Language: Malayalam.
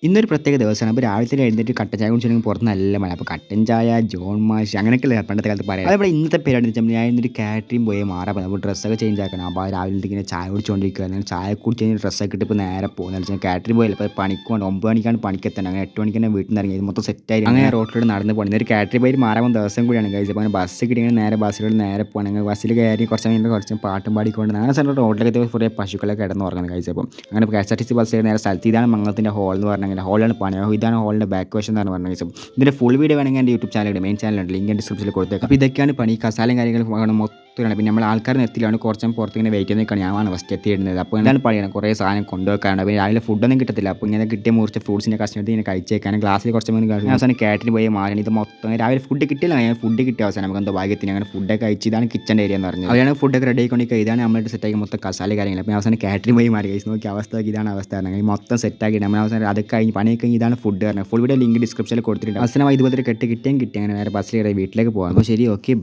ഇന്നൊരു പ്രത്യേക ദിവസമാണ്. അപ്പോൾ രാവിലെ തന്നെ എഴുന്നേറ്റ് കട്ടൻ ചായ കുടിച്ചിട്ടുണ്ടെങ്കിൽ പുറത്ത് നല്ല മഴ. അപ്പോൾ കട്ടൻ ചായ, ജോൺ മാഷ് അങ്ങനെയൊക്കെയല്ലേ പണ്ടത്തെ കാലത്ത് പറയാം. അതേപോലെ ഇന്നത്തെ പരിപാടി എന്ന് വെച്ചാൽ ഞാൻ ഇന്നൊരു കാറ്ററിംഗ് പോയി മാറാൻ പോകുന്നത്. അപ്പോൾ ഡ്രസ്സൊക്കെ ചേഞ്ച് ആക്കണം. അപ്പോൾ രാവിലെ ഇങ്ങനെ ചായ കുടിച്ചുകൊണ്ടിരിക്കുകയാണ്. ചായ കുടിച്ച് കഴിഞ്ഞ് ഡ്രസ്സൊക്കെ ഇട്ട് ഇപ്പോൾ നേരെ പോകുന്നത് വെച്ചാൽ കാറ്ററിംഗ് പോയല്ലോ. അപ്പോൾ പണിക്ക് പോകണം. 9 മണിക്കാണ് പണിക്കെത്തണം. അങ്ങനെ 8 മണിക്ക് തന്നെ വീട്ടിൽ നിന്ന് ഇറങ്ങി മൊത്തം സെറ്റായി അങ്ങനെ റോട്ടിലൂടെ നടന്ന് പോകണം. ഒരു കാറ്ററിംഗ് പോയി മാറാൻ പോകുന്ന ദിവസം കൂടിയാണ് കഴിച്ചത്. അപ്പോൾ അങ്ങനെ ബസ് കിട്ടിയെങ്കിൽ നേരെ ബസ്സിലൂടെ നേരെ പോകണം. അങ്ങനെ ബസ്സിൽ കയറി കുറച്ച് കഴിഞ്ഞാൽ കുറച്ച് പാട്ടും പാടിക്കൊണ്ട് അങ്ങനെ സ്ഥലം റോഡിലൊക്കെ കുറേ പശുക്കളൊക്കെ കിടന്ന് ഉറങ്ങുന്നത് കഴിച്ചപ്പോൾ അങ്ങനെ KSRTC ബസ് നേരെ സ്ഥലത്ത് ഇതാണ് മംഗളത്തിൻ്റെ ഹോൾ എന്ന് പറഞ്ഞാൽ ഹോളാണ് പണി. ഇതാണ് ഹോളിൻ്റെ ബാക്ക് വശം എന്നാണ് പറഞ്ഞത്. ഇതിൻ്റെ ഫുൾ വീഡിയോ വേണമെങ്കിൽ എൻ്റെ യൂട്യൂബ് ചാനലുണ്ട്, മെയിൻ ചാനലുണ്ട്, ലിങ്ക് ഡിസ്ക്രിപ്ഷനിൽ കൊടുത്തേക്കാം. അപ്പോൾ ഇതൊക്കെയാണ് പണി. കസാലയും കാര്യങ്ങളും മൊത്തം. പിന്നെ നമ്മൾ ആൾക്കാർ നിർത്തിയിലാണ് കുറച്ചും പുറത്ത് ഇങ്ങനെ വെയിറ്റ് ചെയ്ത് ഞാനാണ് ഫസ്റ്റ് എത്തിയിരുന്നത്. അപ്പോൾ എന്താണ് പണിയാണ് കുറേ സാധനം കൊണ്ടുവെക്കാറുണ്ട്. അപ്പോൾ രാവിലെ ഫുഡൊന്നും കിട്ടത്തില്ല. അപ്പോൾ ഇങ്ങനെ കിട്ടിയ മുറിച്ച ഫ്രൂട്ട്സിൻ്റെ കഷ്ണം ഇങ്ങനെ കഴിച്ചേക്കാനും ഗ്ലാസ്സിൽ കുറച്ച് അവസാനം കാറ്ററിംഗ് പോയി മാറി. ഇത് മൊത്തം രാവിലെ ഫുഡ് കിട്ടിയില്ല. ഞാൻ ഫുഡ് കിട്ടിയ അവസാനം നമുക്ക് എന്തോ ഭാഗ്യത്തിന് അങ്ങനെ ഫുഡൊക്കെ കഴിച്ച് ഇതാണ് കിച്ചൻ്റെ ഏരിയ എന്ന് പറഞ്ഞത്. അവരാണ് ഫുഡൊക്കെ റെഡി ആയിക്കൊണ്ടിരിക്കുക. ഇതാണ് നമ്മുടെ സെറ്റാക്കി മൊത്തം കസാല കാര്യങ്ങൾ. അപ്പോൾ അവസാനം കാറ്ററിംഗ് പോയി മാറി കഴിച്ച് നോക്കി അവസ്ഥ ഇതാണ് അവസ്ഥ അങ്ങനെ മൊത്തം സെറ്റാക്കി നമ്മൾ അവസാനം അത് കഴിഞ്ഞ് പണി കഴിഞ്ഞ് ഇതാണ് ഫുഡ് പറഞ്ഞത്. ഫുൾ വീഡിയോ ലിങ്ക് ഡിസ്ക്രിപ്ഷനിൽ കൊടുത്തിട്ടുണ്ട്. അവസാനം ഇതുപോലെ കെട്ടി കിട്ടിയും കിട്ടി അങ്ങനെ വേറെ ബസ്സിൽ വീട്ടിലേക്ക് പോകാം. അപ്പോൾ ശരി, ഓക്കെ.